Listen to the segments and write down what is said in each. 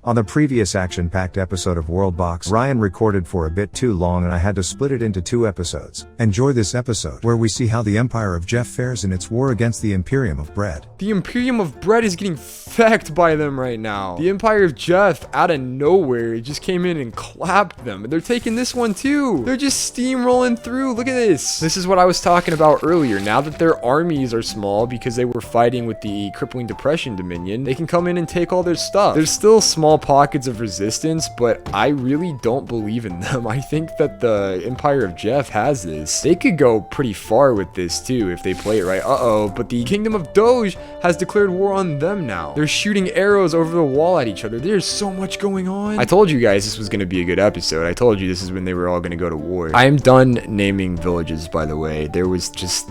On the previous action-packed episode of Worldbox, Ryan recorded for a bit too long and I had to split it into 2 episodes. Enjoy this episode, where we see how the Empire of Jeff fares in its war against the Imperium of Bread. The Imperium of Bread is getting fecked by them right now. The Empire of Jeff, out of nowhere, just came in and clapped them. And they're taking this one too. They're just steamrolling through. Look at this. This is what I was talking about earlier. Now that their armies are small because they were fighting with the Crippling Depression Dominion, they can come in and take all their stuff. There's still small pockets of resistance, but I really don't believe in them. I think that the Empire of Jeff has this. They could go pretty far with this too if they play it right. But the Kingdom of Doge has declared war on them now. They're shooting arrows over the wall at each other. There's so much going on. I told you guys this was going to be a good episode. I told you this is when they were all going to go to war. I am done naming villages, by the way. There was just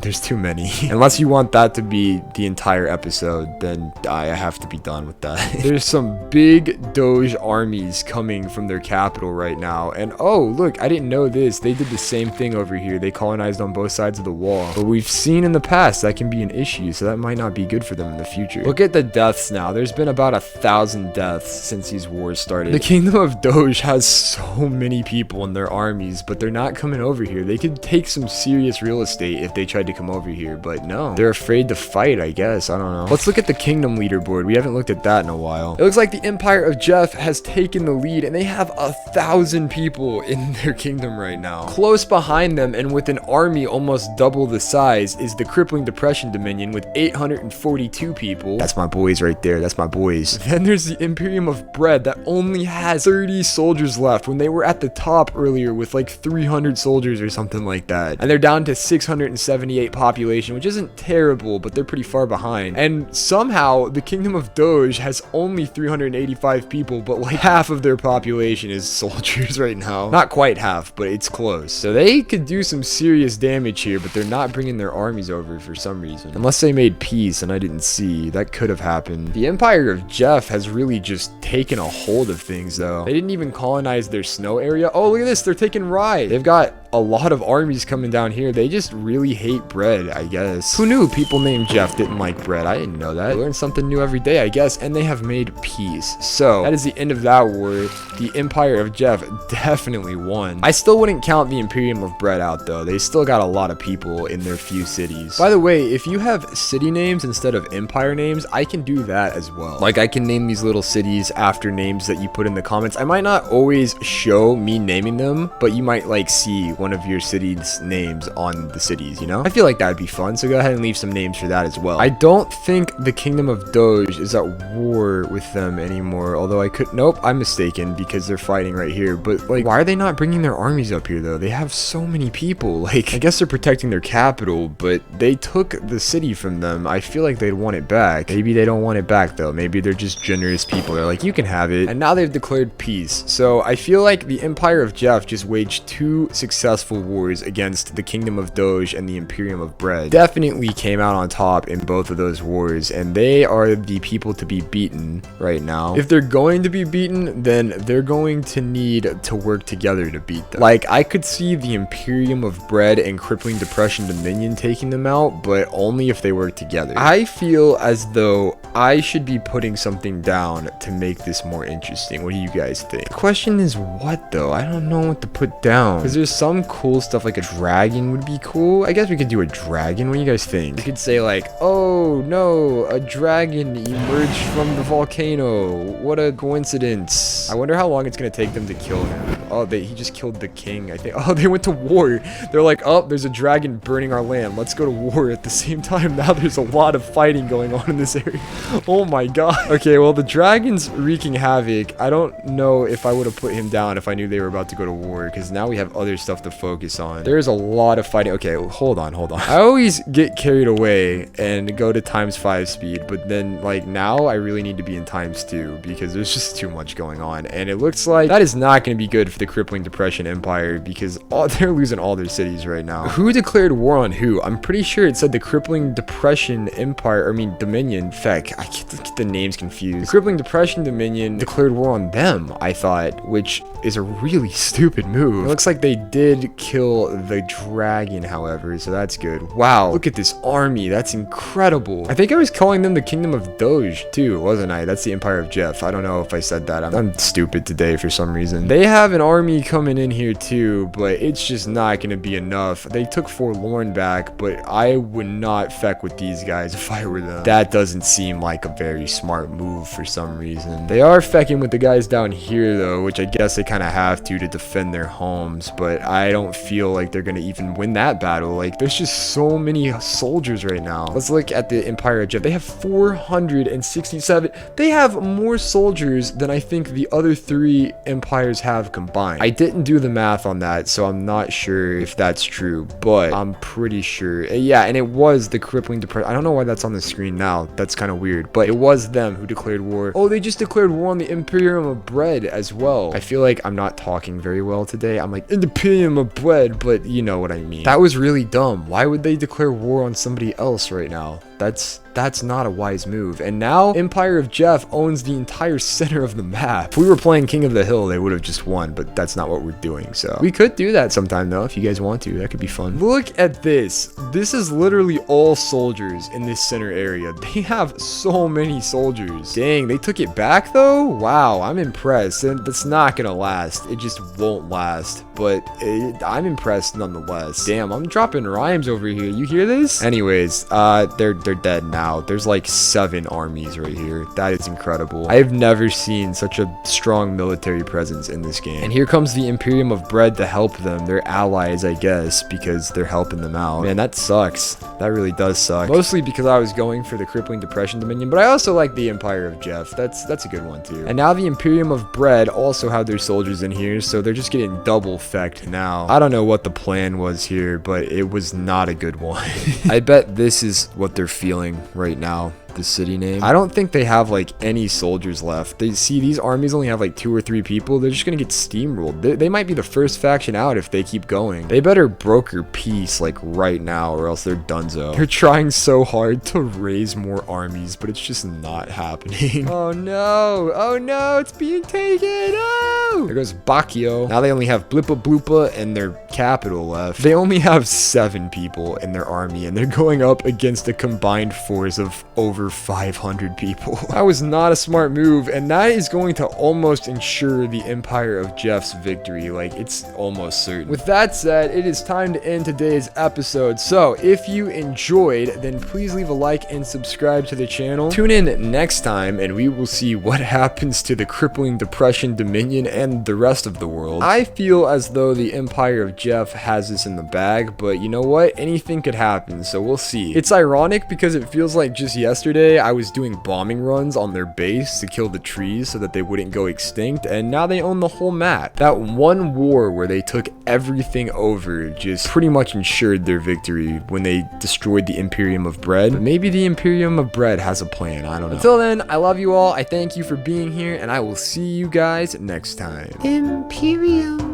there's too many. Unless you want that to be the entire episode, then I have to be done with that. There's some big Doge armies coming from their capital right now, and oh look, I didn't know this. They did the same thing over here. They colonized on both sides of the wall, but we've seen in the past that can be an issue, so that might not be good for them in the future. Look at the deaths now. There's been about 1,000 deaths since these wars started. The Kingdom of Doge has so many people in their armies, but they're not coming over here. They could take some serious real estate if they tried to come over here, but no, they're afraid to fight, I guess. I don't know. Let's look at the kingdom leaderboard. We haven't looked at that in a while. It looks like the Empire of Jeff has taken the lead, and they have 1,000 people in their kingdom right now. Close behind them, and with an army almost double the size, is the Crippling Depression Dominion with 842 people. That's my boys right there. That's my boys. Then there's the Imperium of Bread that only has 30 soldiers left when they were at the top earlier with like 300 soldiers or something like that. And they're down to 678 population, which isn't terrible, but they're pretty far behind. And somehow the Kingdom of Doge has only 385 people, but like half of their population is soldiers right now. Not quite half, but it's close. So they could do some serious damage here, but they're not bringing their armies over for some reason. Unless they made peace and I didn't see. That could have happened. The Empire of Jeff has really just taken a hold of things though. They didn't even colonize their snow area. Oh, look at this. They're taking Rye. They've got a lot of armies coming down here. They just really hate bread, I guess. Who knew people named Jeff didn't like bread? I didn't know that. I learn something new every day, I guess. And they have made peace. So that is the end of that war. The Empire of Jeff definitely won. I still wouldn't count the Imperium of Bread out though. They still got a lot of people in their few cities. By the way, if you have city names instead of empire names, I can do that as well. Like I can name these little cities after names that you put in the comments. I might not always show me naming them, but you might like see one of your cities' names on the cities, you know? I feel like that'd be fun, so go ahead and leave some names for that as well. I don't think the Kingdom of Doge is at war with them anymore, although I could... Nope, I'm mistaken because they're fighting right here, but like, why are they not bringing their armies up here though? They have so many people. Like, I guess they're protecting their capital, but they took the city from them. I feel like they'd want it back. Maybe they don't want it back though. Maybe they're just generous people. They're like, you can have it. And now they've declared peace. So I feel like the Empire of Jeff just waged 2 successful wars against the Kingdom of Doge and the Imperium of Bread. Definitely came out on top in both of those wars, and they are the people to be beaten right now. If they're going to be beaten, then they're going to need to work together to beat them. Like, I could see the Imperium of Bread and Crippling Depression Dominion taking them out, but only if they work together. I feel as though I should be putting something down to make this more interesting. What do you guys think? The question is what though? I don't know what to put down, because there's some cool stuff. Like a dragon would be cool. I guess we could do a dragon. What do you guys think? We could say like, oh no, a dragon emerged from the volcano. What a coincidence. I wonder how long it's gonna take them to kill him. Oh, he just killed the king, I think. Oh, they went to war. They're like, oh, there's a dragon burning our land. Let's go to war at the same time. Now there's a lot of fighting going on in this area. Oh my god. Okay, well, the dragon's wreaking havoc. I don't know if I would have put him down if I knew they were about to go to war, because now we have other stuff to focus on. There's a lot of fighting. Okay, hold on. I always get carried away and go to ×5 speed, but then like now I really need to be in ×2 because there's just too much going on, and it looks like that is not going to be good for the Crippling Depression Empire because they're losing all their cities right now. Who declared war on who? I'm pretty sure it said the Crippling Depression Empire, Dominion. Feck, I get the names confused. The Crippling Depression Dominion declared war on them, I thought, which is a really stupid move. It looks like they did kill the dragon, however, so that's good. Wow, look at this army. That's incredible. I think I was calling them the Kingdom of Doge too, wasn't I? That's the Empire of Jeff. I don't know if I said that. I'm stupid today for some reason. They have an army coming in here too, but it's just not gonna be enough. They took Forlorn back, but I would not feck with these guys if I were them. That doesn't seem like a very smart move for some reason. They are fecking with the guys down here though, which I guess they kind of have to defend their homes, but I don't feel like they're gonna even win that battle. Like, there's just so many soldiers right now. Let's look at the Empire of Jeff. They have 467. They have more soldiers than I think the other 3 empires have combined. I didn't do the math on that, so I'm not sure if that's true, but I'm pretty sure. Yeah, and it was the Crippling Depression. I don't know why that's on the screen now. That's kind of weird, but it was them who declared war. Oh, they just declared war on the Imperium of Bread as well. I feel like I'm not talking very well today. I'm like, Imperium of Bread, but you know what I mean. That was really dumb. Why would they declare war on somebody else right now? That's not a wise move. And now Empire of Jeff owns the entire center of the map. If we were playing King of the Hill, they would have just won, but that's not what we're doing. So we could do that sometime though, if you guys want to. That could be fun. Look at this. This is literally all soldiers in this center area. They have so many soldiers. Dang, they took it back though? Wow, I'm impressed. And that's not gonna last. It just won't last. But I'm impressed nonetheless. Damn, I'm dropping rhymes over here. You hear this? Anyways, they're dead now. There's like 7 armies right here. That is incredible. I have never seen such a strong military presence in this game. And here comes the Imperium of Bread to help them. They're allies, I guess, because they're helping them out. Man, that sucks. That really does suck. Mostly because I was going for the Crippling Depression Dominion, but I also like the Empire of Jeff. That's a good one too. And now the Imperium of Bread also have their soldiers in here, so they're just getting double fecked now. I don't know what the plan was here, but it was not a good one. I bet this is what they're feeling right now. The city name. I don't think they have like any soldiers left. They see these armies only have like 2 or 3 people. They're just gonna get steamrolled. They might be the first faction out if they keep going. They better broker peace like right now or else they're donezo. They're trying so hard to raise more armies, but it's just not happening. Oh no, oh no, it's being taken. Oh, there goes Bakio. Now they only have Blippa Bloopa and their capital left. They only have 7 people in their army and they're going up against a combined force of over 500 people. That was not a smart move, and that is going to almost ensure the Empire of Jeff's victory. Like, it's almost certain. With that said, it is time to end today's episode. So if you enjoyed, then please leave a like and subscribe to the channel. Tune in next time and we will see what happens to the Crippling Depression Dominion and the rest of the world. I feel as though the Empire of Jeff has this in the bag, but you know what? Anything could happen, so we'll see. It's ironic because it feels like just yesterday I was doing bombing runs on their base to kill the trees so that they wouldn't go extinct, and now they own the whole map. That one war where they took everything over just pretty much ensured their victory when they destroyed the Imperium of Bread. But maybe the Imperium of Bread has a plan. I don't know. Until then, I love you all. I thank you for being here, and I will see you guys next time. Imperium.